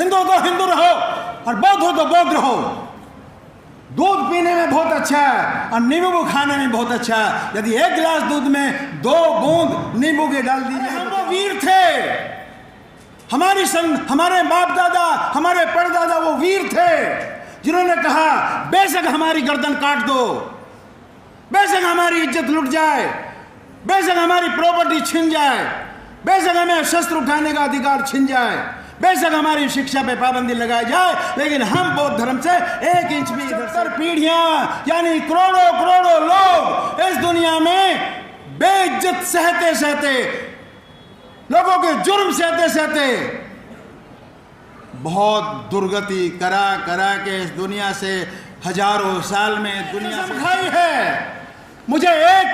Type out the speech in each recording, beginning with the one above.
हिंदू हो तो हिंदू रहो और बौद्ध हो तो बौद्ध रहो। दूध पीने में बहुत अच्छा है और नींबू खाने में बहुत अच्छा है। यदि एक गिलास दूध में 2 बूंद नींबू के डाल दीजिए। हम वो वीर थे, हमारे बाप दादा, हमारे परदादा वो वीर थे जिन्होंने कहा बेशक हमारी गर्दन काट दो, बेशक हमारी इज्जत लुट जाए, बेशक हमारी प्रॉपर्टी छिन जाए, बेशक हमें शस्त्र उठाने का अधिकार छिन जाए, बेशक हमारी शिक्षा पे पाबंदी लगाई जाए, लेकिन हम बौद्ध धर्म से 1 इंच भी इधर। 70 पीढ़ियां यानी करोड़ों करोड़ों लोग इस दुनिया में बेइज्जत सहते सहते, लोगों के जुर्म सहते सहते बहुत दुर्गति करा करा के इस दुनिया से हजारों साल में दुनिया से खाई है। मुझे 1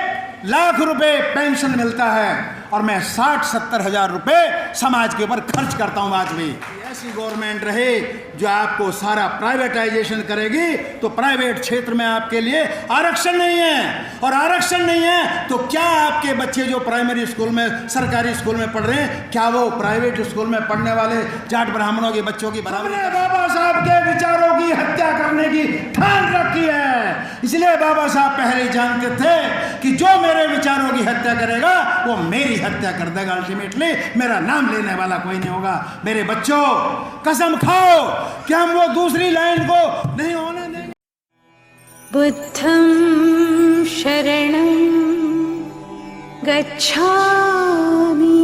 लाख रुपए पेंशन मिलता है और मैं 60-70 हजार रुपए समाज के ऊपर खर्च करता हूं। आज भी ऐसी गवर्नमेंट रहे जो आपको सारा प्राइवेटाइजेशन करेगी, तो प्राइवेट क्षेत्र में आपके लिए आरक्षण नहीं है, और आरक्षण नहीं है तो क्या आपके बच्चे जो प्राइमरी स्कूल में, सरकारी स्कूल में पढ़ रहे हैं, क्या वो प्राइवेट स्कूल में पढ़ने वाले जाट ब्राह्मणों के बच्चों की बराबरी? बाबा साहब के विचारों की हत्या करने की ठान रखी है। इसलिए बाबा साहब पहले जानते थे कि जो मेरे विचारों की हत्या करेगा वो मेरी हत्या कर देगा। अल्टीमेटली मेरा नाम लेने वाला कोई नहीं होगा। मेरे बच्चों, कसम खाओ कि हम वो दूसरी लाइन को नहीं होने देंगे। बुद्धं शरणं गच्छामि।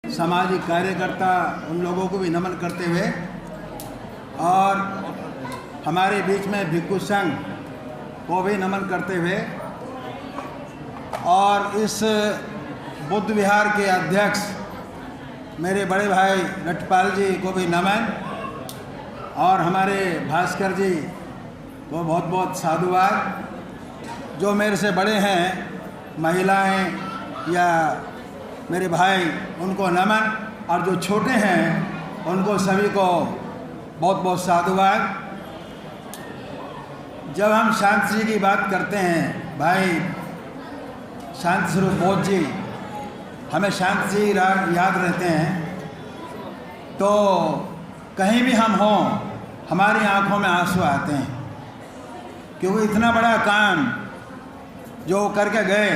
सामाजिक कार्यकर्ता उन लोगों को भी नमन करते हुए, और हमारे बीच में भिक्षु संघ को भी नमन करते हुए, और इस बुद्ध विहार के अध्यक्ष मेरे बड़े भाई लटपाल जी को भी नमन, और हमारे भास्कर जी को बहुत बहुत साधुवाद। जो मेरे से बड़े हैं, महिलाएं या मेरे भाई, उनको नमन, और जो छोटे हैं उनको सभी को बहुत बहुत साधुवाद। जब हम शांति जी की बात करते हैं, भाई शांति स्वरूप बौद्ध जी, हमें शांति जी याद रहते हैं, तो कहीं भी हम हों हमारी आंखों में आंसू आते हैं, क्योंकि इतना बड़ा काम जो करके गए,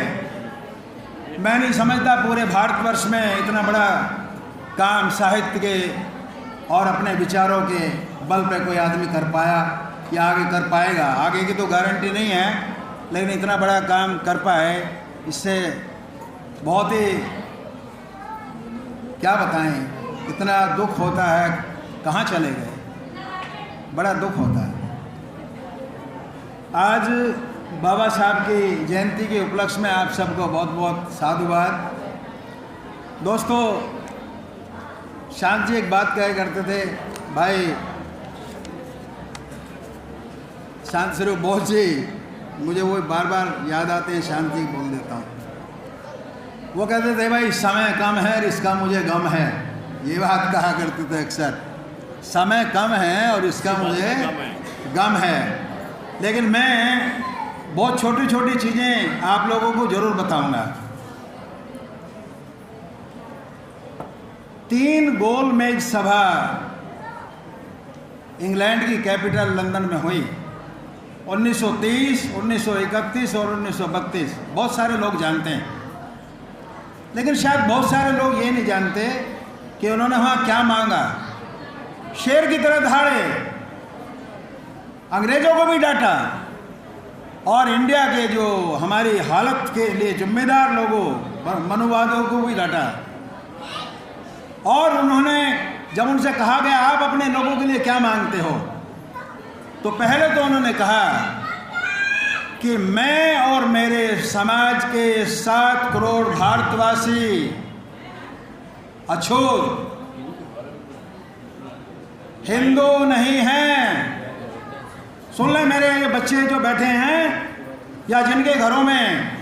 मैं नहीं समझता पूरे भारतवर्ष में इतना बड़ा काम साहित्य के और अपने विचारों के बल पे कोई आदमी कर पाया या आगे कर पाएगा। आगे की तो गारंटी नहीं है, लेकिन इतना बड़ा काम कर पाए, इससे बहुत ही क्या बताएं, इतना दुख होता है। कहाँ चले गए, बड़ा दुख होता है। आज बाबा साहब की जयंती के उपलक्ष्य में आप सबको बहुत बहुत साधुवाद। दोस्तों, शांत जी एक बात कहा करते थे, भाई शांत स्वरूप बौद्ध जी, मुझे वो बार बार याद आते हैं, शांति बोल देता हूँ। वो कहते थे भाई समय कम है और इसका मुझे गम है। ये बात कहा करते थे अक्सर, समय कम है और इसका मुझे गम है। लेकिन मैं बहुत छोटी छोटी चीज़ें आप लोगों को ज़रूर बताऊंगा। 3 गोलमेज सभा इंग्लैंड की कैपिटल लंदन में हुई, 1930, 1931 और 1932। बहुत सारे लोग जानते हैं, लेकिन शायद बहुत सारे लोग ये नहीं जानते कि उन्होंने वहाँ क्या मांगा। शेर की तरह धाड़े, अंग्रेजों को भी डांटा, और इंडिया के जो हमारी हालत के लिए जिम्मेदार लोगों, मनुवादियों को भी डांटा। और उन्होंने जब उनसे कहा गया आप अपने लोगों के लिए क्या मांगते हो, तो पहले तो उन्होंने कहा कि मैं और मेरे समाज के 7 करोड़ भारतवासी अछूत हिंदू नहीं हैं। सुन ले मेरे ये बच्चे जो बैठे हैं या जिनके घरों में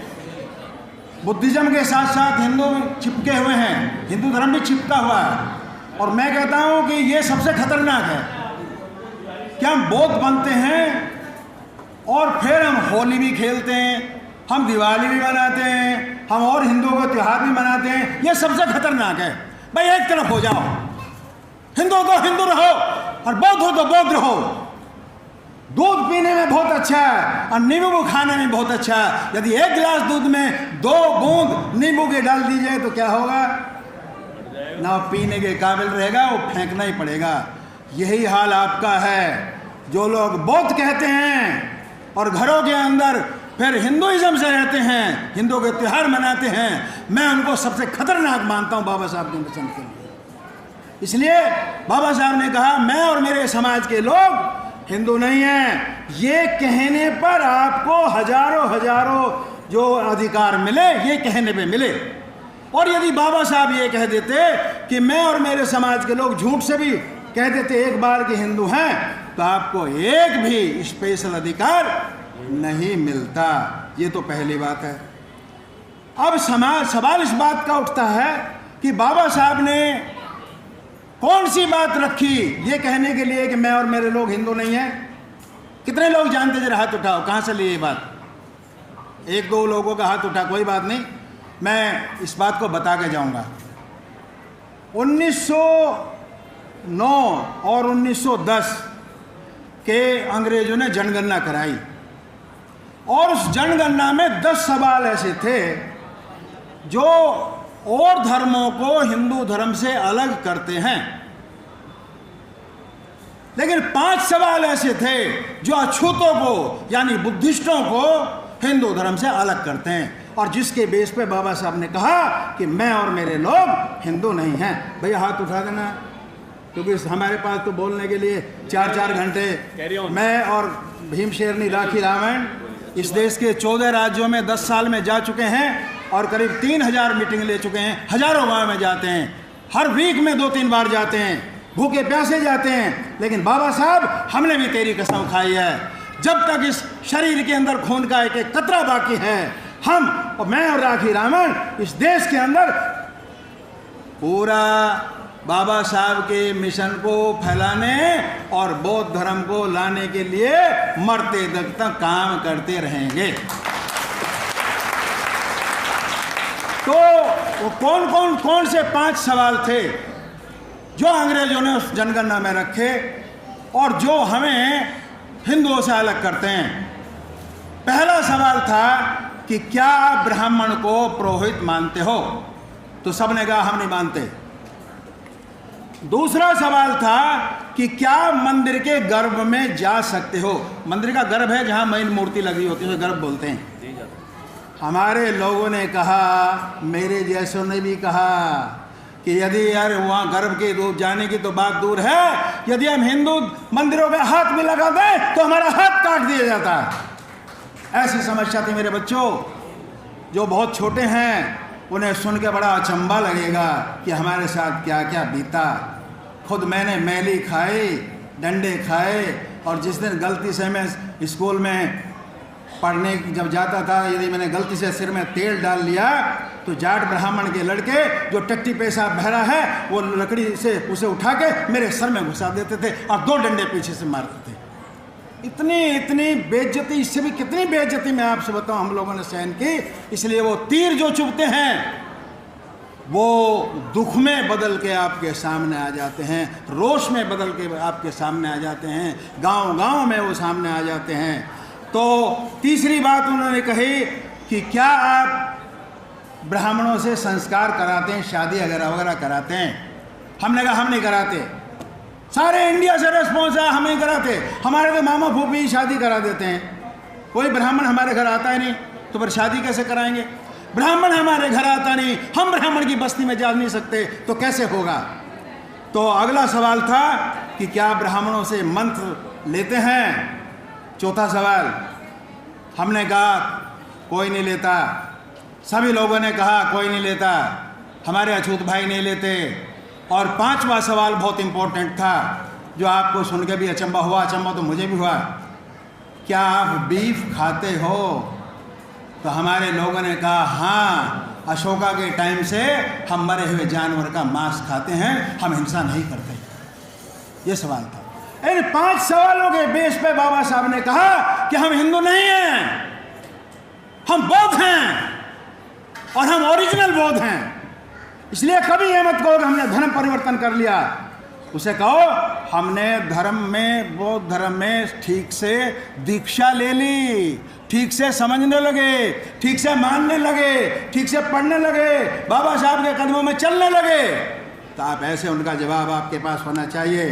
बुद्धिज्म के साथ साथ हिंदू चिपके हुए हैं, हिंदू धर्म भी चिपका हुआ है, और मैं कहता हूं कि ये सबसे खतरनाक है कि हम बौद्ध बनते हैं और फिर हम होली भी खेलते हैं, हम दिवाली भी मनाते हैं, हम और हिंदुओं का त्यौहार भी मनाते हैं। ये सबसे खतरनाक है। भाई एक तरफ हो जाओ, हिंदू हो तो हिंदू रहो और बौद्ध हो तो बौद्ध रहो। दूध पीने में बहुत अच्छा है और नींबू खाने में बहुत अच्छा है। यदि एक गिलास दूध में 2 बूंद नींबू के डाल दी जाए तो क्या होगा? ना पीने के काबिल रहेगा, वो फेंकना ही पड़ेगा। यही हाल आपका है। जो लोग बौद्ध कहते हैं और घरों के अंदर फिर हिंदुइज्म से रहते हैं, हिंदू के त्यौहार मनाते हैं, मैं उनको सबसे खतरनाक मानता हूँ बाबा साहब के मिशन के लिए। इसलिए बाबा साहब ने कहा मैं और मेरे समाज के लोग हिंदू नहीं हैं। ये कहने पर आपको हजारों जो अधिकार मिले, ये कहने पे मिले। और यदि बाबा साहब ये कह देते कि मैं और मेरे समाज के लोग झूठ से भी कह देते एक बार के हिंदू हैं, तो आपको एक भी स्पेशल अधिकार नहीं मिलता। ये तो पहली बात है। अब सवाल इस बात का उठता है कि बाबा साहब ने कौन सी बात रखी ये कहने के लिए कि मैं और मेरे लोग हिंदू नहीं हैं? कितने लोग जानते? जरा हाथ उठाओ, कहाँ से लिए ये बात? 1-2 लोगों का हाथ उठा, कोई बात नहीं, मैं इस बात को बता के जाऊंगा। 1909 और 1910 के अंग्रेजों ने जनगणना कराई और उस जनगणना में 10 सवाल ऐसे थे जो और धर्मों को हिंदू धर्म से अलग करते हैं, लेकिन 5 सवाल ऐसे थे जो अछूतों को यानी बुद्धिस्टों को हिंदू धर्म से अलग करते हैं। और जिसके बेस पे बाबा साहब ने कहा कि मैं और मेरे लोग हिंदू नहीं हैं। भैया हाथ उठा देना, क्योंकि हमारे पास तो बोलने के लिए 4-4 घंटे। मैं और भीमशेरनी राखी रावण इस देश के 14 राज्यों में 10 साल में जा चुके हैं और करीब 3000 मीटिंग ले चुके हैं। हजारों गांव में जाते हैं, हर वीक में 2-3 बार जाते हैं, भूखे प्यासे जाते हैं। लेकिन बाबा साहब, हमने भी तेरी कसम खाई है, जब तक इस शरीर के अंदर खून का एक कतरा बाकी है, हम और मैं और राखी रावण इस देश के अंदर पूरा बाबा साहब के मिशन को फैलाने और बौद्ध धर्म को लाने के लिए मरते तक काम करते रहेंगे। तो वो कौन से 5 सवाल थे जो अंग्रेजों ने उस जनगणना में रखे और जो हमें हिंदुओं से अलग करते हैं? पहला सवाल था कि क्या आप ब्राह्मण को पुरोहित मानते हो? तो सबने कहा हम नहीं मानते। दूसरा सवाल था कि क्या मंदिर के गर्भ में जा सकते हो? मंदिर का गर्भ है जहां मेन मूर्ति लगी होती है, उसे गर्भ बोलते हैं। हमारे लोगों ने कहा, मेरे जैसों ने भी कहा कि यदि यार वहाँ गर्भ के दूर जाने की तो बात दूर है, यदि हम हिंदू मंदिरों में हाथ भी लगा दें तो हमारा हाथ काट दिया जाता है। ऐसी समस्या थी मेरे बच्चों। जो बहुत छोटे हैं उन्हें सुन के बड़ा अचंभा लगेगा कि हमारे साथ क्या क्या बीता। खुद मैंने मैली खाई, डंडे खाए, और जिस दिन गलती से मैं स्कूल में पढ़ने जब जाता था, यदि मैंने गलती से सिर में तेल डाल लिया तो जाट ब्राह्मण के लड़के जो टट्टी पेशाब बहरा है वो लकड़ी से उसे उठा के मेरे सर में घुसा देते थे और 2 डंडे पीछे से मारते थे। इतनी बेइज्जती, इससे भी कितनी बेइज्जती मैं आपसे बताऊं हम लोगों ने सहन की। इसलिए वो तीर जो चुभते हैं वो दुख में बदल के आपके सामने आ जाते हैं, रोष में बदल के आपके सामने आ जाते हैं, गांव-गांव में वो सामने आ जाते हैं। तो तीसरी बात उन्होंने कही कि क्या आप ब्राह्मणों से संस्कार कराते हैं, शादी वगैरह कराते हैं? हमने कहा हम नहीं कराते। सारे इंडिया से रेस्पॉन्स है, हम नहीं कराते। हमारे तो मामा फूफी शादी करा देते हैं। कोई ब्राह्मण हमारे घर आता ही नहीं, तो फिर शादी कैसे कराएंगे? ब्राह्मण हमारे घर आता नहीं, हम ब्राह्मण की बस्ती में जा नहीं सकते, तो कैसे होगा? तो अगला सवाल था कि क्या ब्राह्मणों से मंत्र लेते हैं? चौथा सवाल हमने कहा कोई नहीं लेता। सभी लोगों ने कहा कोई नहीं लेता, हमारे अछूत भाई नहीं लेते। और 5वां सवाल बहुत इम्पोर्टेंट था, जो आपको सुन के भी अचंभा हुआ, अचंभा तो मुझे भी हुआ, क्या आप बीफ खाते हो? तो हमारे लोगों ने कहा हाँ, अशोका के टाइम से हम मरे हुए जानवर का मांस खाते हैं, हम हिंसा नहीं करते। ये सवाल था। इन 5 सवालों के बेस पे बाबा साहब ने कहा कि हम हिंदू नहीं हैं, हम बौद्ध हैं और हम ओरिजिनल बौद्ध हैं। इसलिए कभी ये मत कहो कि हमने धर्म परिवर्तन कर लिया। उसे कहो हमने धर्म में, बौद्ध धर्म में ठीक से दीक्षा ले ली, ठीक से समझने लगे, ठीक से मानने लगे, ठीक से पढ़ने लगे, बाबा साहब के कदमों में चलने लगे, तो आप ऐसे उनका जवाब आपके पास होना चाहिए।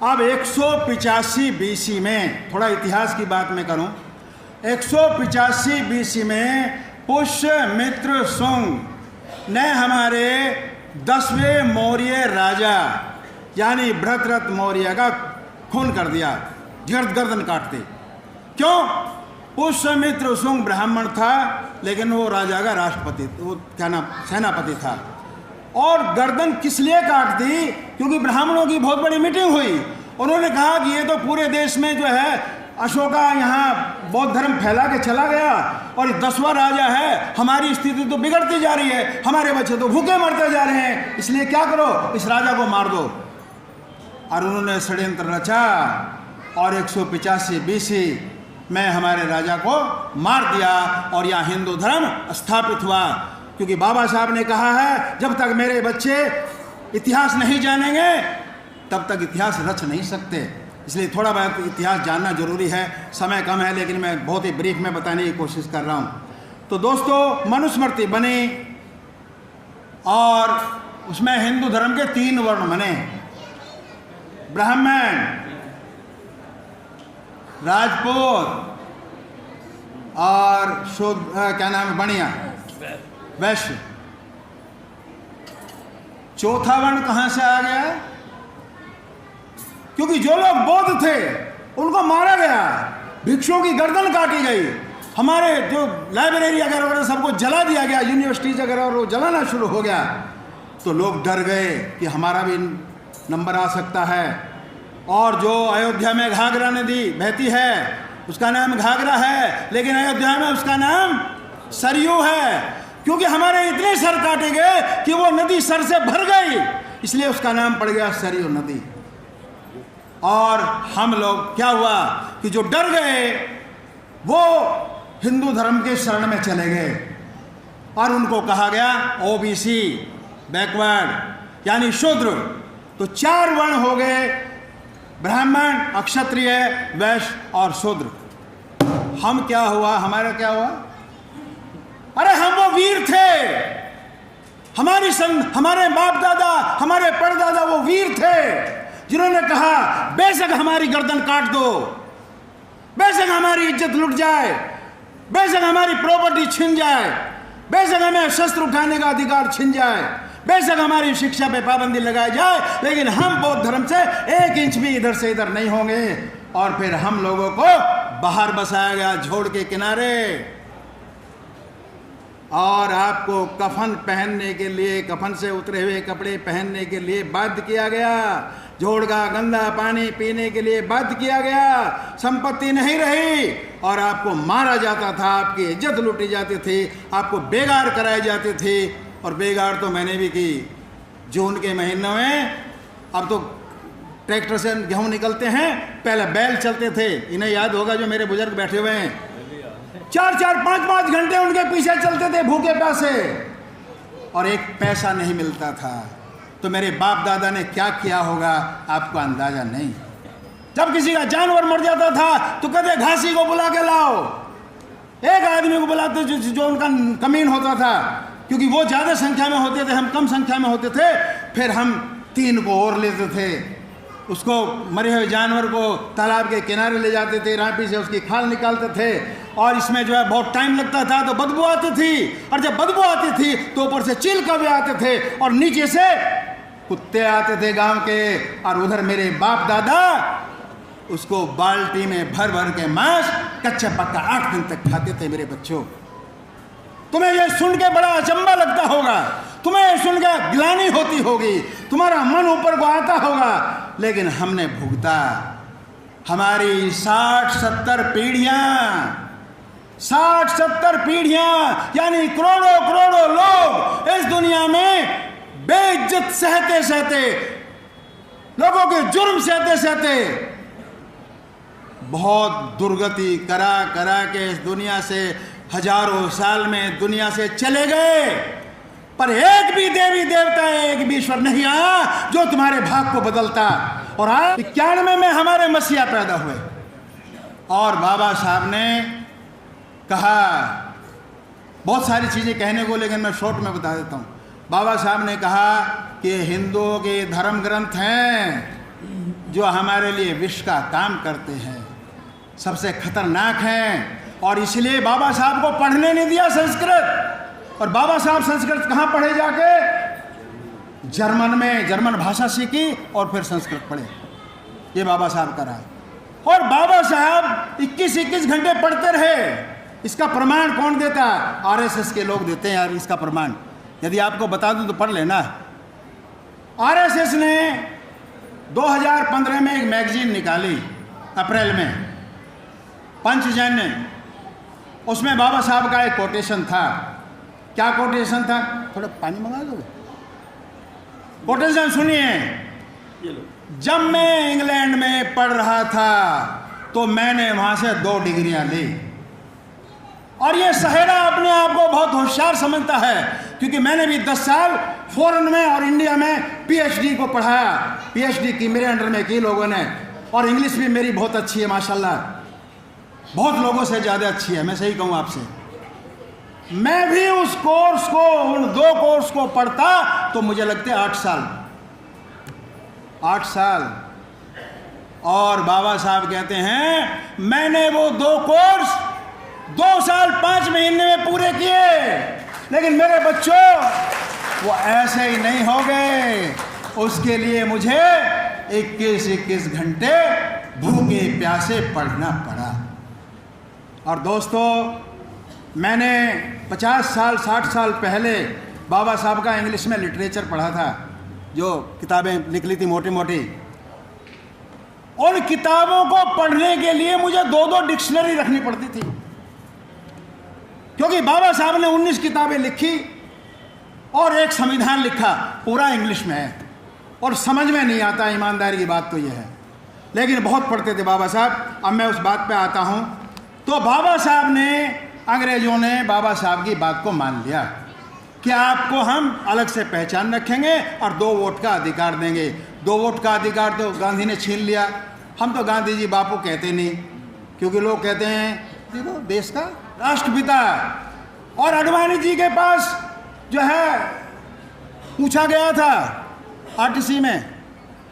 अब 185 BC में, थोड़ा इतिहास की बात मैं करूं, 185 BC में पुष्यमित्र शुंग ने हमारे 10वें मौर्य राजा यानी भरतरथ मौर्य का खून कर दिया, गर्दन काटते। क्यों? पुष्यमित्र शुंग ब्राह्मण था, लेकिन वो राजा का राष्ट्रपति, वो क्या नाम, सेनापति था। और गर्दन किस लिए काट दी? क्योंकि ब्राह्मणों की बहुत बड़ी मीटिंग हुई। उन्होंने कहा कि ये तो पूरे देश में जो है अशोका यहाँ बौद्ध धर्म फैला के चला गया और ये 10वां राजा है, हमारी स्थिति तो बिगड़ती जा रही है, हमारे बच्चे तो भूखे मरते जा रहे हैं, इसलिए क्या करो, इस राजा को मार दो। और उन्होंने षड्यंत्र रचा और 185 BC में हमारे राजा को मार दिया और यहाँ हिंदू धर्म स्थापित हुआ। क्योंकि बाबा साहब ने कहा है जब तक मेरे बच्चे इतिहास नहीं जानेंगे तब तक इतिहास रच नहीं सकते, इसलिए थोड़ा बहुत इतिहास जानना जरूरी है। समय कम है लेकिन मैं बहुत ही ब्रीफ में बताने की कोशिश कर रहा हूँ। तो दोस्तों, मनुस्मृति बनी और उसमें हिंदू धर्म के 3 वर्ण बने, ब्राह्मण, राजपूत और शूद्र, क्या नाम है, बनिया, वैश्य। चौथा वर्ण कहां से आ गया? क्योंकि जो लोग बौद्ध थे उनको मारा गया, भिक्षुओं की गर्दन काटी गई, हमारे जो लाइब्रेरी वगैरह सबको जला दिया गया, यूनिवर्सिटीज वगैरह और वो जलाना शुरू हो गया। तो लोग डर गए कि हमारा भी नंबर आ सकता है। और जो अयोध्या में घाघरा नदी बहती है उसका नाम घाघरा है, लेकिन अयोध्या में उसका नाम सरयू है, क्योंकि हमारे इतने सर काटे गए कि वो नदी सर से भर गई, इसलिए उसका नाम पड़ गया सरयू नदी। और हम लोग क्या हुआ कि जो डर गए वो हिंदू धर्म के शरण में चले गए और उनको कहा गया OBC, बैकवर्ड यानी शूद्र। तो 4 वर्ण हो गए, ब्राह्मण, क्षत्रिय, वैश्य और शूद्र। हम क्या हुआ, हमारा क्या हुआ? अरे हम वो वीर थे, हमारे बाप दादा, हमारे परदादा वो वीर थे जिन्होंने कहा बेशक हमारी गर्दन काट दो, बेशक हमारी इज्जत लुट जाए, बेशक हमारी प्रॉपर्टी छिन जाए, बेशक हमें शस्त्र उठाने का अधिकार छिन जाए, बेशक हमारी शिक्षा पे पाबंदी लगाई जाए, लेकिन हम बौद्ध धर्म से 1 इंच भी इधर से इधर नहीं होंगे। और फिर हम लोगों को बाहर बसाया गया झोड़ के किनारे और आपको कफन पहनने के लिए, कफन से उतरे हुए कपड़े पहनने के लिए बाध्य किया गया, जोड़ का गंदा पानी पीने के लिए बाध्य किया गया, संपत्ति नहीं रही और आपको मारा जाता था, आपकी इज्जत लूटी जाती थी, आपको बेगार कराए जाते थे। और बेगार तो मैंने भी की। जून के महीनों में अब तो ट्रैक्टर से गेहूँ निकलते हैं, पहले बैल चलते थे, इन्हें याद होगा जो मेरे बुजुर्ग बैठे हुए हैं, 4-4, 5-5 घंटे उनके पीछे चलते थे भूखे प्यासे और 1 पैसा नहीं मिलता था। तो मेरे बाप दादा ने क्या किया होगा आपको अंदाजा नहीं। जब किसी का जानवर मर जाता था तो कहते घासी को बुला के लाओ, एक आदमी को बुलाते जो उनका कमीन होता था, क्योंकि वो ज़्यादा संख्या में होते थे, हम कम संख्या में होते थे। फिर हम 3 को और लेते थे, उसको मरे हुए जानवर को तालाब के किनारे ले जाते थे, रापी से उसकी खाल निकालते थे और इसमें जो है बहुत टाइम लगता था, तो बदबू आती थी और जब बदबू आती थी तो ऊपर से चील कौवे आते थे और नीचे से कुत्ते आते थे गांव के। और उधर मेरे बाप दादा उसको बाल्टी में भर भर के मांस कच्चा पक्का 8 दिन तक खाते थे। मेरे बच्चों, तुम्हें यह सुन के बड़ा अचंबा लगता होगा, तुम्हें यह सुन के गिलानी होती होगी, तुम्हारा मन ऊपर को आता होगा, लेकिन हमने भुगता। हमारी 60-70 पीढ़ियां, 60-70 पीढ़ियां यानी करोड़ों करोड़ों लोग इस दुनिया में बेइज्जत सहते सहते, लोगों के जुर्म सहते सहते बहुत दुर्गति करा करा के इस दुनिया से हजारों साल में दुनिया से चले गए। पर एक भी देवी देवता, एक भी ईश्वर नहीं आया जो तुम्हारे भाग को बदलता। और आज 91 में हमारे मसीहा पैदा हुए और बाबा साहब ने कहा, बहुत सारी चीज़ें कहने को, लेकिन मैं शॉर्ट में बता देता हूँ। बाबा साहब ने कहा कि हिंदुओं के धर्म ग्रंथ हैं जो हमारे लिए विष का काम करते हैं, सबसे खतरनाक हैं, और इसलिए बाबा साहब को पढ़ने नहीं दिया संस्कृत। और बाबा साहब संस्कृत कहाँ पढ़े जाके? जर्मन में, जर्मन भाषा सीखी और फिर संस्कृत पढ़े। ये बाबा साहब का रहा। और बाबा साहब 21-21 घंटे पढ़ते रहे। इसका प्रमाण कौन देता? आरएसएस के लोग देते हैं यार इसका प्रमाण। यदि आपको बता दूं तो पढ़ लेना। आरएसएस ने 2015 में एक मैगजीन निकाली अप्रैल में, पंचजन्य। उसमें बाबा साहब का एक कोटेशन था। क्या कोटेशन था? थोड़ा पानी मंगा दो। कोटेशन सुनिए। जब मैं इंग्लैंड में पढ़ रहा था तो मैंने वहां से 2 डिग्रियां ली। और ये सहेरा अपने आप को बहुत होशियार समझता है, क्योंकि मैंने भी 10 साल फॉरेन में और इंडिया में पीएचडी को पढ़ाया। पीएचडी की मेरे अंडर में की लोगों ने, और इंग्लिश भी मेरी बहुत अच्छी है माशाल्लाह, बहुत लोगों से ज़्यादा अच्छी है, मैं सही कहूँ आपसे। मैं भी उस कोर्स को, उन 2 कोर्स को पढ़ता तो मुझे लगते 8 साल। 8 साल। और बाबा साहब कहते हैं मैंने वो 2 कोर्स 2 साल 5 महीने में पूरे किए। लेकिन मेरे बच्चों वो ऐसे ही नहीं हो गए। उसके लिए मुझे 21-21 घंटे भूखे प्यासे पढ़ना पड़ा। और दोस्तों, मैंने 50 साल 60 साल पहले बाबा साहब का इंग्लिश में लिटरेचर पढ़ा था, जो किताबें निकली थी मोटी मोटी। उन किताबों को पढ़ने के लिए मुझे 2-2 डिक्शनरी रखनी पड़ती थी, क्योंकि बाबा साहब ने 19 किताबें लिखी और एक संविधान लिखा, पूरा इंग्लिश में है और समझ में नहीं आता। ईमानदारी की बात तो यह है, लेकिन बहुत पढ़ते थे बाबा साहब। अब मैं उस बात पे आता हूँ। तो बाबा साहब ने, अंग्रेजों ने बाबा साहब की बात को मान लिया कि आपको हम अलग से पहचान रखेंगे और 2 वोट का अधिकार देंगे। 2 वोट का अधिकार तो गांधी ने छीन लिया। हम तो गांधी जी बापू कहते नहीं, क्योंकि लोग कहते हैं देखो देश का राष्ट्रपिता। और अडवाणी जी के पास जो है पूछा गया था आरटीसी में,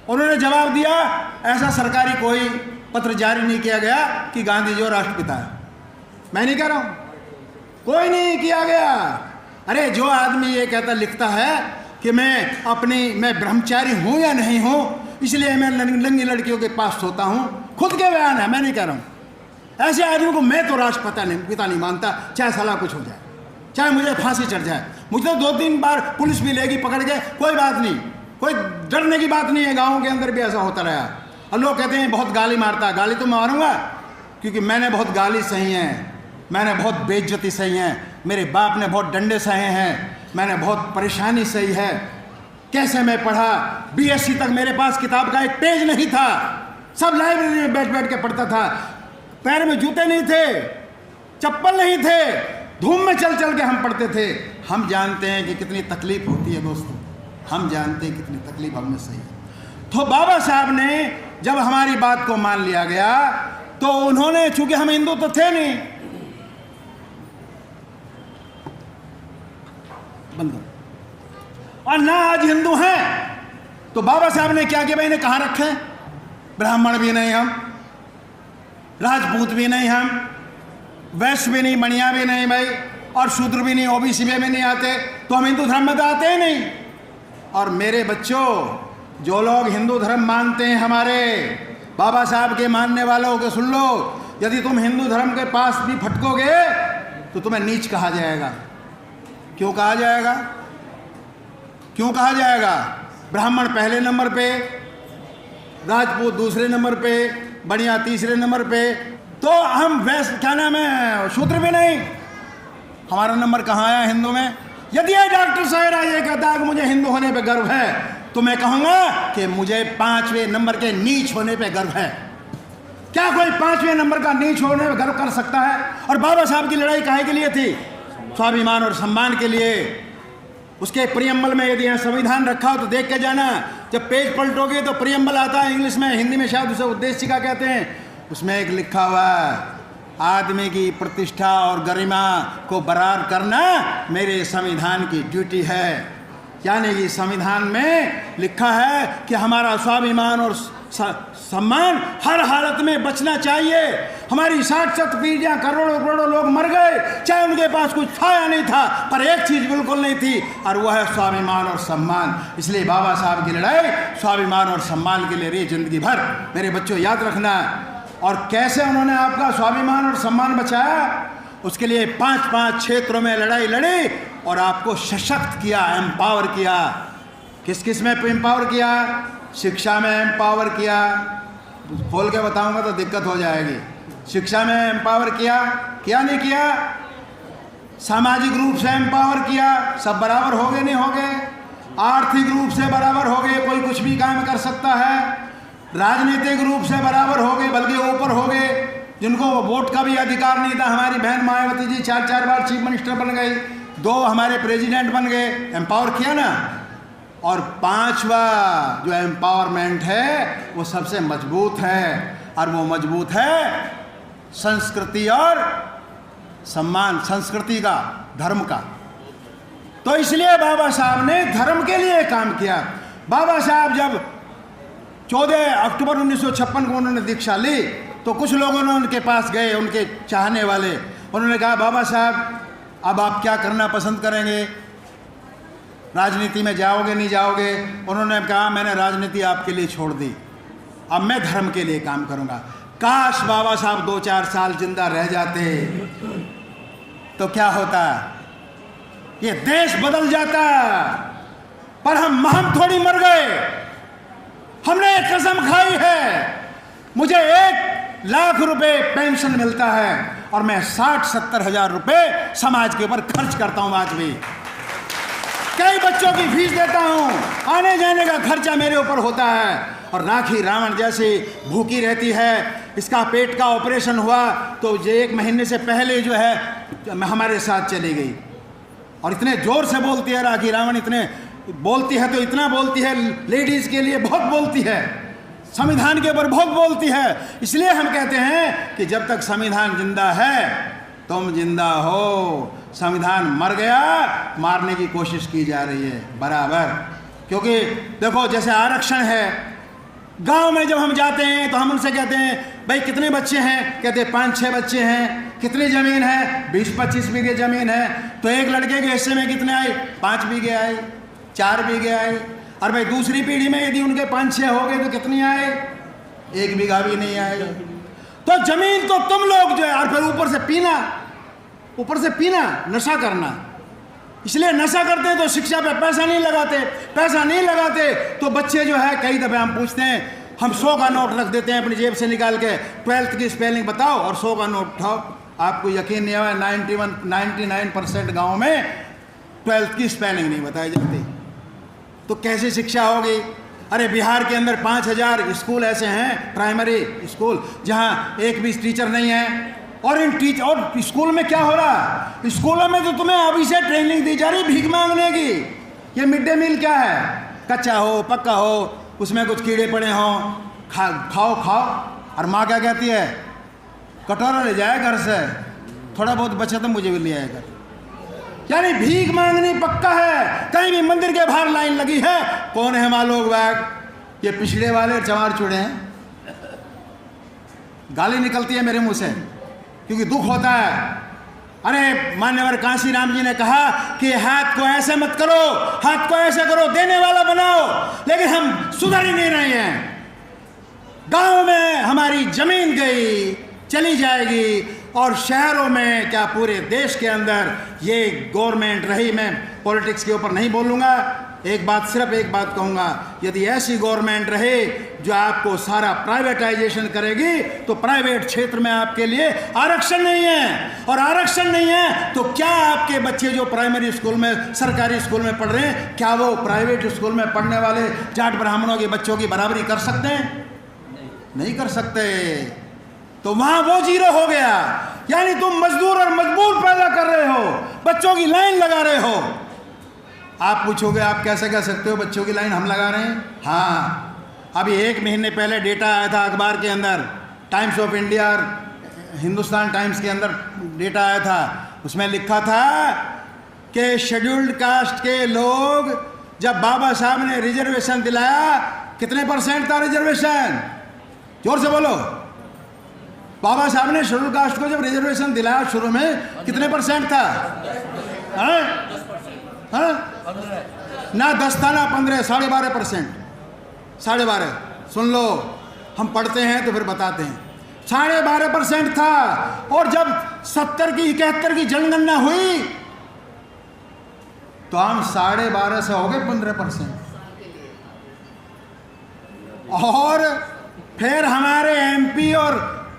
उन्होंने जवाब दिया ऐसा सरकारी कोई पत्र जारी नहीं किया गया कि गांधी जी और राष्ट्रपिता है। मैं नहीं कह रहा हूँ, कोई नहीं किया गया। अरे जो आदमी ये कहता लिखता है कि मैं ब्रह्मचारी हूँ या नहीं हूँ, इसलिए मैं लंगी लड़कियों के पास सोता हूँ, खुद के बयान है, मैं नहीं कह रहा हूँ। ऐसे आदमी को मैं तो राष्ट्रपिता नहीं मानता, चाहे साला कुछ हो जाए, चाहे मुझे फांसी चढ़ जाए। मुझे तो 2-3 बार पुलिस भी लेगी पकड़ के, कोई बात नहीं, कोई डरने की बात नहीं है। गाँव के अंदर भी ऐसा होता रहा। और लोग कहते हैं बहुत गाली मारता। गाली तो मारूंगा, क्योंकि मैंने बहुत गाली सही है, मैंने बहुत बेइज्जती सही है, मेरे बाप ने बहुत डंडे सहे हैं, मैंने बहुत परेशानी सही है। कैसे मैं पढ़ा, बीएससी तक मेरे पास किताब का एक पेज नहीं था, सब लाइब्रेरी में बैठ बैठ के पढ़ता था। पैर में जूते नहीं थे, चप्पल नहीं थे, धूम में चल चल के हम पढ़ते थे। हम जानते हैं कि कितनी तकलीफ होती है दोस्तों, हम जानते हैं कितनी तकलीफ हमने सही है। तो बाबा साहब ने जब हमारी बात को मान लिया गया तो उन्होंने, चूंकि हम हिंदू तो थे नहीं, बंद करो, और ना आज हिंदू हैं, तो बाबा साहब ने क्या किया, भाई इन्हें कहाँ रखें? ब्राह्मण भी नहीं हम, राजपूत भी नहीं हम, वैश्य भी नहीं, मणिया भी नहीं भाई, और शूद्र भी नहीं, ओबीसी में भी नहीं आते, तो हम हिंदू धर्म में तो आते ही नहीं। और मेरे बच्चों, जो लोग हिंदू धर्म मानते हैं, हमारे बाबा साहब के मानने वालों को सुन लो, यदि तुम हिंदू धर्म के पास भी फटकोगे तो तुम्हें नीच कहा जाएगा। क्यों कहा जाएगा? क्यों कहा जाएगा? ब्राह्मण पहले नंबर पे, राजपूत दूसरे नंबर पे, बढ़िया तीसरे नंबर पे, तो हम वैश्य, क्या नाम है, शूद्र भी नहीं। हमारा नंबर कहाँ आया हिंदू में? यदि ये डॉक्टर साहरा ये कहता है कि मुझे हिंदू होने पे गर्व है, तो मैं कहूँगा कि मुझे 5वें नंबर के नीच होने पे गर्व है। क्या कोई 5वें नंबर का नीच होने पे गर्व कर सकता है? और बाबा साहब की लड़ाई काहे के लिए थी? स्वाभिमान और सम्मान के लिए। उसके प्रियम्बल में यदि यहाँ संविधान रखा हो तो देख के जाना, जब पेज पलटोगे तो प्रियम्बल आता है इंग्लिश में, हिंदी में शायद उसे उद्देशिका कहते हैं। उसमें एक लिखा हुआ है, आदमी की प्रतिष्ठा और गरिमा को बरकरार करना मेरे संविधान की ड्यूटी है। यानी कि संविधान में लिखा है कि हमारा स्वाभिमान और सम्मान हर हालत में बचना चाहिए। हमारी 60 पीढ़ियां, करोड़ों करोड़ों लोग मर गए, चाहे उनके पास कुछ छाया नहीं था, पर एक चीज बिल्कुल नहीं थी, और वह है स्वाभिमान और सम्मान। इसलिए बाबा साहब की लड़ाई स्वाभिमान और सम्मान के लिए रही जिंदगी भर। मेरे बच्चों याद रखना। और कैसे उन्होंने आपका स्वाभिमान और सम्मान बचाया, उसके लिए 5-5 क्षेत्रों में लड़ाई लड़ी और आपको सशक्त किया, एम्पावर किया। किस किस में एम्पावर किया? शिक्षा में एम्पावर किया, खोल के बताऊंगा तो दिक्कत हो जाएगी। शिक्षा में एम्पावर किया, क्या नहीं किया? सामाजिक रूप से एम्पावर किया, सब बराबर हो गए नहीं हो गए? आर्थिक रूप से बराबर हो गए, कोई कुछ भी काम कर सकता है। राजनीतिक रूप से बराबर हो गए, बल्कि ऊपर हो गए, जिनको वोट का भी अधिकार नहीं था। हमारी बहन मायावती जी 4 बार चीफ मिनिस्टर बन गई, 2 हमारे प्रेसिडेंट बन गए, एम्पावर किया ना। और 5वां जो एम्पावरमेंट है वो सबसे मजबूत है, और वो मजबूत है संस्कृति और सम्मान, संस्कृति का, धर्म का। तो इसलिए बाबा साहब ने धर्म के लिए काम किया। बाबा साहब जब 14 अक्टूबर 1956 को उन्होंने दीक्षा ली तो कुछ लोगों ने उनके पास गए, उनके चाहने वाले, उन्होंने कहा बाबा साहब अब आप क्या करना पसंद करेंगे, राजनीति में जाओगे नहीं जाओगे? उन्होंने कहा मैंने राजनीति आपके लिए छोड़ दी, अब मैं धर्म के लिए काम करूंगा। काश बाबा साहब 2-4 साल जिंदा रह जाते तो क्या होता, ये देश बदल जाता। पर हम थोड़ी मर गए, हमने एक कसम खाई है। मुझे 1 लाख रुपए पेंशन मिलता है और मैं 60-70 हजार रुपए समाज के ऊपर खर्च करता हूं। आज भी कई बच्चों की फीस देता हूं, आने जाने का खर्चा मेरे ऊपर होता है। और राखी रावण जैसी भूखी रहती है, इसका पेट का ऑपरेशन हुआ तो 1 महीने से पहले जो है हमारे साथ चली गई, और इतने जोर से बोलती है राखी रावण, इतने बोलती है तो इतना बोलती है, लेडीज के लिए बहुत बोलती है, संविधान के ऊपर बहुत बोलती है। इसलिए हम कहते हैं कि जब तक संविधान जिंदा है तुम जिंदा हो, संविधान मर गया मारने की कोशिश की जा रही है बराबर। क्योंकि देखो जैसे आरक्षण है, गांव में जब हम जाते हैं तो हम उनसे कहते हैं भाई कितने बच्चे हैं, कहते हैं 5-6 बच्चे हैं। कितनी ज़मीन है? 20-25 बीघे ज़मीन है। तो एक लड़के के हिस्से में कितने आए? 5 बीघे आए, 4 बीघे आए। और भाई दूसरी पीढ़ी में यदि उनके 5-6 हो गए तो कितनी आए? 1 बीघा भी नहीं आए। तो जमीन तो तुम लोग जो है, और फिर ऊपर से पीना, नशा करना। इसलिए नशा करते हैं तो शिक्षा पे पैसा नहीं लगाते तो बच्चे जो है, कई दफे हम पूछते हैं, हम 100 का नोट रख देते हैं अपनी जेब से निकाल के, 12th की स्पेलिंग बताओ और 100 का नोट उठाओ। आपको यकीन नहीं होगा 99% गाँव में 12th की स्पेलिंग नहीं बताई जाती। तो कैसे शिक्षा होगी? अरे बिहार के अंदर 5000 स्कूल ऐसे हैं, प्राइमरी स्कूल, जहाँ एक भी टीचर नहीं है। और और स्कूल में क्या हो रहा? स्कूलों में तो तुम्हें अभी से ट्रेनिंग दी जा रही भीख मांगने की। ये मिड डे मील क्या है? कच्चा हो पक्का हो, उसमें कुछ कीड़े पड़े हों, खाओ। और माँ क्या कहती है? कटोरा ले जाए घर से, थोड़ा बहुत बचा तो मुझे भी ले आएगा। यानी भीख मांगनी पक्का है। कहीं भी मंदिर के बाहर लाइन लगी है, कौन है माँ बैग? ये पिछड़े वाले चमार चूड़े हैं। गाली निकलती है मेरे मुंह से क्योंकि दुख होता है। अरे मान्यवर कांसी राम जी ने कहा कि हाथ को ऐसे मत करो, हाथ को ऐसे करो, देने वाला बनाओ। लेकिन हम सुधर ही नहीं रहे हैं। गांव में हमारी जमीन गई, चली जाएगी, और शहरों में क्या पूरे देश के अंदर ये गवर्नमेंट रही। मैं पॉलिटिक्स के ऊपर नहीं बोलूँगा, सिर्फ एक बात कहूँगा, यदि ऐसी गवर्नमेंट रहे जो आपको सारा प्राइवेटाइजेशन करेगी तो प्राइवेट क्षेत्र में आपके लिए आरक्षण नहीं है। और आरक्षण नहीं है तो क्या आपके बच्चे जो प्राइमरी स्कूल में, सरकारी स्कूल में पढ़ रहे हैं, क्या वो प्राइवेट स्कूल में पढ़ने वाले जाट ब्राह्मणों के बच्चों की बराबरी कर सकते हैं? नहीं कर सकते। तो वहां वो 0 हो गया। यानी तुम मजदूर और मजबूर पैदा कर रहे हो, बच्चों की लाइन लगा रहे हो। आप पूछोगे आप कैसे कह सकते हो बच्चों की लाइन हम लगा रहे हैं? हाँ, अभी 1 महीने पहले डेटा आया था अखबार के अंदर, टाइम्स ऑफ इंडिया और हिंदुस्तान टाइम्स के अंदर डेटा आया था। उसमें लिखा था कि शेड्यूल्ड कास्ट के लोग, जब बाबा साहब ने रिजर्वेशन दिलाया, कितने परसेंट था रिजर्वेशन? जोर से बोलो। बाबा साहब ने शेड्यूल्ड कास्ट को जब रिजर्वेशन दिलाया शुरू में, कितने परसेंट था? हाँ? ना 10 था ना 15, 12.5%। 12.5, सुन लो, हम पढ़ते हैं तो फिर बताते हैं। 12.5% था। और जब 70 की 71 की जनगणना हुई तो हम 12.5 से हो गए 15%। और फिर हमारे MP और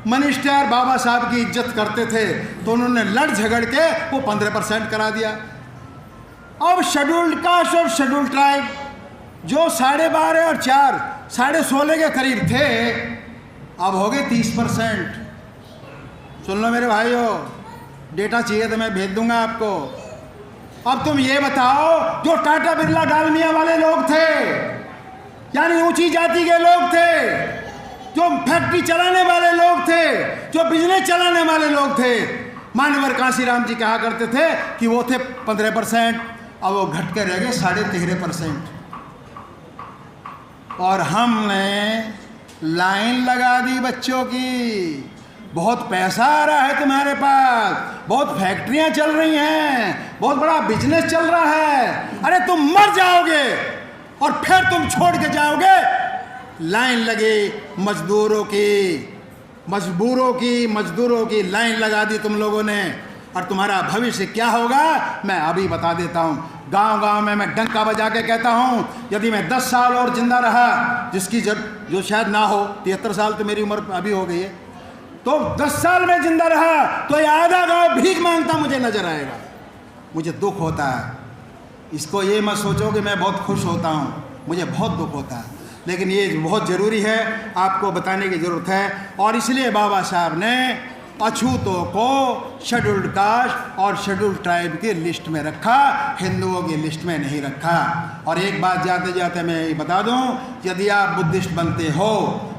मिनिस्टर बाबा साहब की इज्जत करते थे तो उन्होंने लड़ झगड़ के वो 15% करा दिया। अब शेड्यूल्ड कास्ट और शेड्यूल्ड ट्राइब जो 12.5 और 4, 16.5 के करीब थे, अब हो गए 30%। सुन लो मेरे भाइयों, डेटा चाहिए तो मैं भेज दूंगा आपको। अब तुम ये बताओ, जो टाटा बिरला डालमिया वाले लोग थे, यानी ऊंची जाति के लोग थे, जो फैक्ट्री चलाने वाले लोग थे, जो बिजनेस चलाने वाले लोग थे, मानवर कांशीराम जी कहा करते थे कि वो थे 15%, अब वो घट के रह गए 13.5%। और हमने लाइन लगा दी बच्चों की। बहुत पैसा आ रहा है तुम्हारे पास, बहुत फैक्ट्रियां चल रही हैं, बहुत बड़ा बिजनेस चल रहा है। अरे तुम मर जाओगे और फिर तुम छोड़ के जाओगे। लाइन लगी मजदूरों की लाइन लगा दी तुम लोगों ने। और तुम्हारा भविष्य क्या होगा मैं अभी बता देता हूँ। गांव-गांव में मैं डंका बजा के कहता हूँ, यदि मैं 10 साल और जिंदा रहा, जिसकी जो शायद ना हो, 73 साल तो मेरी उम्र अभी हो गई है, तो 10 साल में जिंदा रहा तो ये आधा गांव भीख मांगता मुझे नजर आएगा। मुझे दुख होता है। इसको ये मत सोचो कि मैं बहुत खुश होता हूँ, मुझे बहुत दुख होता है, लेकिन ये बहुत ज़रूरी है, आपको बताने की ज़रूरत है। और इसलिए बाबा साहब ने अछूतों को शेड्यूल्ड कास्ट और शेड्यूल्ड ट्राइब की लिस्ट में रखा, हिंदुओं की लिस्ट में नहीं रखा। और एक बात जाते जाते मैं ये बता दूं, यदि आप बुद्धिस्ट बनते हो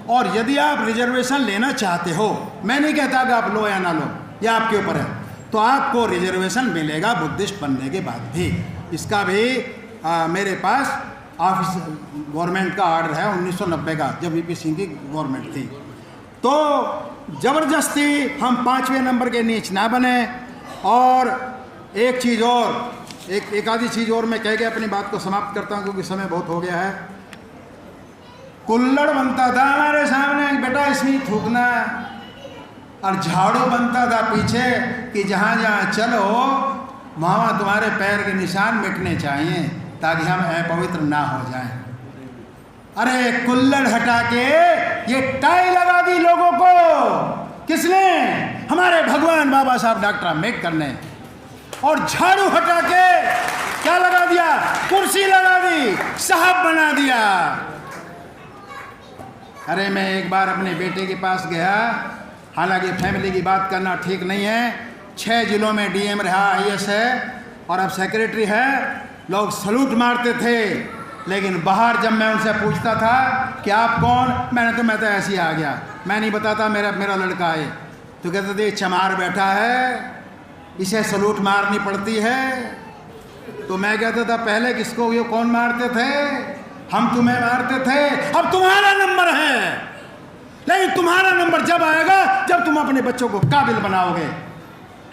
और यदि आप रिजर्वेशन लेना चाहते हो, मैं नहीं कहता कि आप लो या ना लो, ये आपके ऊपर है, तो आपको रिजर्वेशन मिलेगा बुद्धिस्ट बनने के बाद भी। इसका भी मेरे पास ऑफिस गवर्नमेंट का ऑर्डर है 1990 का, जब VP सिंह की गवर्नमेंट थी। तो ज़बरदस्ती हम 5वें नंबर के नीच ना बने। और एक चीज़ और, एक आधी चीज़ और मैं कह के अपनी बात को समाप्त करता हूँ, क्योंकि समय बहुत हो गया है। कुल्लड़ बनता था हमारे सामने, बेटा इसमें थूकना, और झाड़ू बनता था पीछे कि जहाँ जहाँ चलो वहाँ तुम्हारे पैर के निशान मिटने चाहिए ताकि हम अपवित्र ना हो जाएं। अरे कुल्लड़ हटा के ये टाई लगा दी लोगों को। किसने? हमारे भगवान बाबा साहब डॉक्टर अम्बेडकर ने। और झाड़ू हटा के क्या लगा दिया? कुर्सी लगा दी, साहब बना दिया। अरे मैं एक बार अपने बेटे के पास गया, हालांकि फैमिली की बात करना ठीक नहीं है, 6 जिलों में DM रहा, IAS है और अब सेक्रेटरी है। लोग सलूट मारते थे, लेकिन बाहर जब मैं उनसे पूछता था कि आप कौन, मैं तो ऐसे ही आ गया, मैं नहीं बताता मेरा लड़का है। तो कहते थे चमार बैठा है, इसे सलूट मारनी पड़ती है। तो मैं कहता था पहले किसको ये कौन मारते थे? हम तुम्हें मारते थे, अब तुम्हारा नंबर है। लेकिन तुम्हारा नंबर जब आएगा जब तुम अपने बच्चों को काबिल बनाओगे,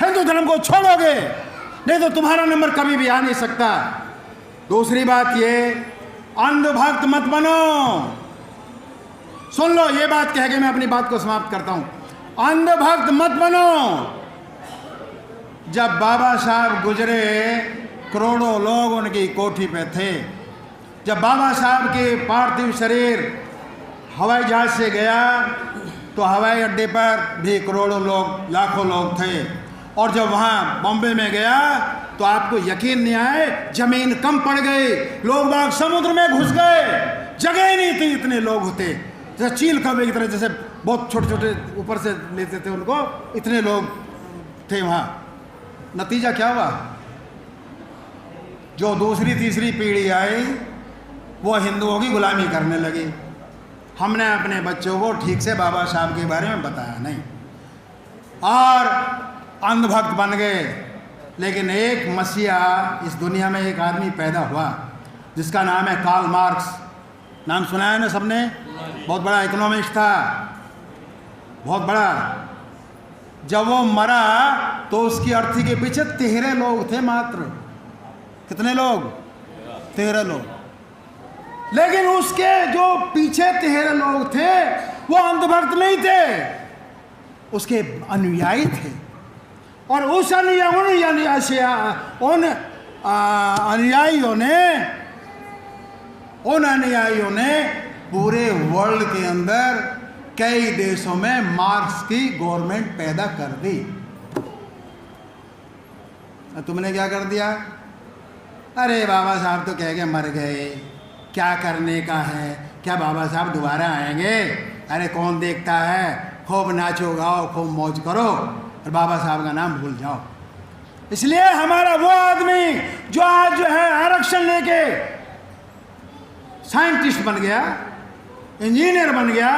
हिंदू धर्म को छोड़ोगे, नहीं तो तुम्हारा नंबर कभी भी आ नहीं सकता। दूसरी बात ये, अंधभक्त मत बनो। सुन लो, ये बात कह के मैं अपनी बात को समाप्त करता हूं। अंधभक्त मत बनो। जब बाबा साहब गुजरे, करोड़ों लोग उनकी कोठी पे थे। जब बाबा साहब के पार्थिव शरीर हवाई जहाज से गया तो हवाई अड्डे पर भी करोड़ों लोग, लाखों लोग थे। और जब वहाँ बॉम्बे में गया तो आपको यकीन नहीं आए, जमीन कम पड़ गई, लोग बाग समुद्र में घुस गए, जगह ही नहीं थी, इतने लोग होते, जैसे चील कौवे की तरह, जैसे बहुत छोटे छोटे ऊपर से लेते थे उनको, इतने लोग थे वहाँ। नतीजा क्या हुआ? जो दूसरी तीसरी पीढ़ी आई वो हिंदुओं की गुलामी करने लगी। हमने अपने बच्चों को ठीक से बाबा साहब के बारे में बताया नहीं और अंधभक्त बन गए। लेकिन एक मसीहा इस दुनिया में एक आदमी पैदा हुआ जिसका नाम है कार्ल मार्क्स। नाम सुना है ना सबने? बहुत बड़ा इकोनॉमिस्ट था, बहुत बड़ा। जब वो मरा तो उसकी अर्थी के पीछे 13 लोग थे मात्र। कितने लोग? 13 लोग। लेकिन उसके जो पीछे 13 लोग थे वो अंधभक्त नहीं थे, उसके अनुयायी थे। और उस अनुयायियों ने पूरे वर्ल्ड के अंदर कई देशों में मार्क्स की गवर्नमेंट पैदा कर दी। तुमने क्या कर दिया? अरे बाबा साहब तो कह के मर गए, क्या करने का है? क्या बाबा साहब दोबारा आएंगे? अरे कौन देखता है? खूब नाचो गाओ, खूब मौज करो और बाबा साहब का नाम भूल जाओ। इसलिए हमारा वो आदमी जो आज जो है आरक्षण लेके साइंटिस्ट बन गया, इंजीनियर बन गया,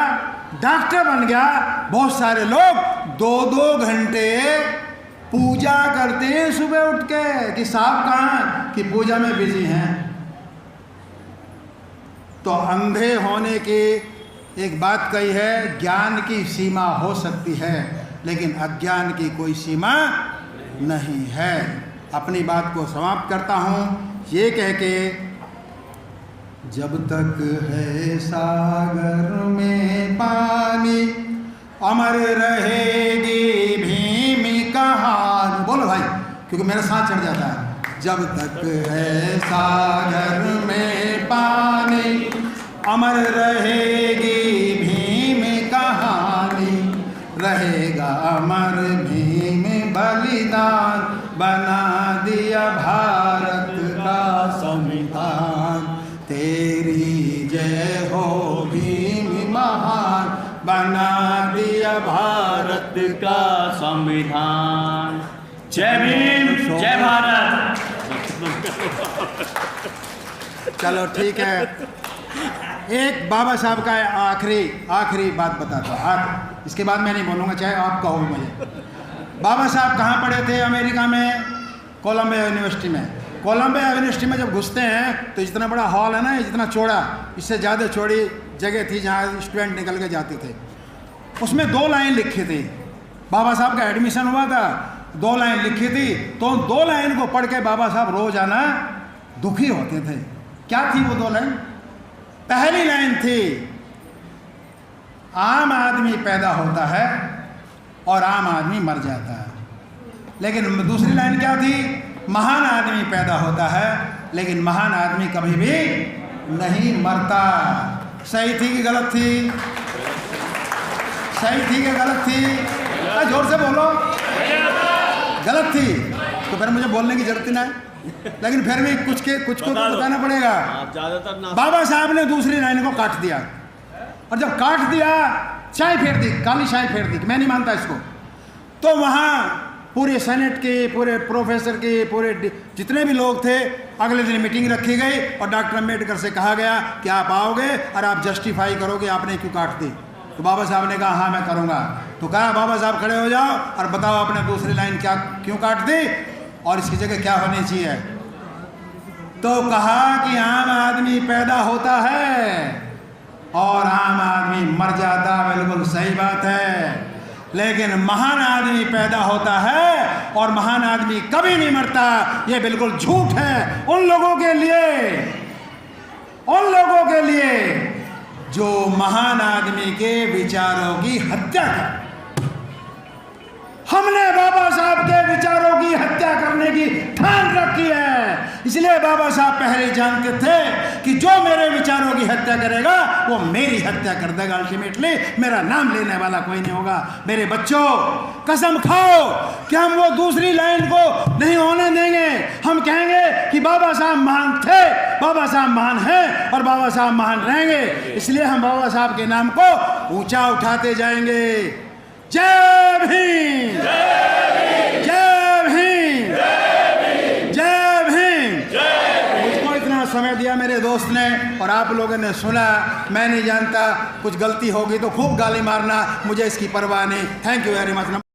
डॉक्टर बन गया। बहुत सारे लोग 2-2 घंटे पूजा करते हैं सुबह उठ के कि साहब कहाँ कि पूजा में बिजी हैं। तो अंधे होने की एक बात कही है, ज्ञान की सीमा हो सकती है लेकिन अज्ञान की कोई सीमा नहीं है। अपनी बात को समाप्त करता हूँ ये कह के, जब तक है सागर में पानी अमर रहेगी भीमी कहानी। बोलो भाई, क्योंकि मेरा सांस चढ़ जाता है। जब तक है सागर में पानी अमर रहेगी भीम कहानी, रहेगा अमर भीम बलिदान, बना दिया भारत का संविधान। तेरी जय हो भीम महान, बना दिया भारत का संविधान। जय भीम, जय भारत। चलो ठीक है, एक बाबा साहब का आखिरी बात बताता हूँ। इसके बाद मैं नहीं बोलूँगा, चाहे आप कहो मुझे। बाबा साहब कहाँ पढ़े थे? अमेरिका में कोलंबिया यूनिवर्सिटी में। कोलंबिया यूनिवर्सिटी में जब घुसते हैं तो इतना बड़ा हॉल है ना, इतना चौड़ा, इससे ज़्यादा चौड़ी जगह थी जहाँ स्टूडेंट निकल के जाते थे। उसमें 2 लाइन लिखी थी। बाबा साहब का एडमिशन हुआ था, 2 लाइन लिखी थी। तो 2 लाइन को पढ़ के बाबा साहब रोजाना दुखी होते थे। क्या थी वो 2 लाइन? पहली लाइन थी, आम आदमी पैदा होता है और आम आदमी मर जाता है। लेकिन दूसरी लाइन क्या थी? महान आदमी पैदा होता है लेकिन महान आदमी कभी भी नहीं मरता। सही थी कि गलत थी? सही थी कि गलत थी? जोर से बोलो। गलत थी तो फिर मुझे बोलने की जरूरत ना है, लेकिन फिर भी कुछ को बताना पड़ेगा। बाबा साहब ने दूसरी लाइन को काट दिया, और जब काट दिया चाय फेर दी, काली चाय फेर दी। मैं नहीं मानता इसको। तो वहाँ पूरे सेनेट के, पूरे प्रोफेसर के, पूरे जितने भी लोग थे, अगले दिन मीटिंग रखी गई और डॉक्टर अम्बेडकर से कहा गया कि आप आओगे और आप जस्टिफाई करोगे आपने क्यों काट दी। तो बाबा साहब ने कहा हाँ मैं करूँगा। तो कहा बाबा साहब खड़े हो जाओ और बताओ आपने दूसरी लाइन क्यों काट दी और इसकी जगह क्या होनी चाहिए। तो कहा कि आम आदमी पैदा होता है और आम आदमी मर जाता। बिल्कुल सही बात है। लेकिन महान आदमी पैदा होता है और महान आदमी कभी नहीं मरता। ये बिल्कुल झूठ है उन लोगों के लिए जो महान आदमी के विचारों की हत्या कर। हमने बाबा साहब के विचारों की हत्या करने की ठान रखी है। इसलिए बाबा साहब पहले जानते थे कि जो मेरे विचारों की हत्या करेगा वो मेरी हत्या कर देगा। अल्टीमेटली मेरा नाम लेने वाला कोई नहीं होगा। मेरे बच्चों, कसम खाओ कि हम वो दूसरी लाइन को नहीं होने देंगे। हम कहेंगे कि बाबा साहब महान थे, बाबा साहब महान हैं और बाबा साहब महान रहेंगे। इसलिए हम बाबा साहब के नाम को ऊंचा उठाते जाएंगे। जय भीम, जय भीम, जय भीम, जय भीम, जय दोस्त ने और आप लोगों ने सुना। मैं नहीं जानता, कुछ गलती होगी तो खूब गाली मारना, मुझे इसकी परवाह नहीं। Thank you very much.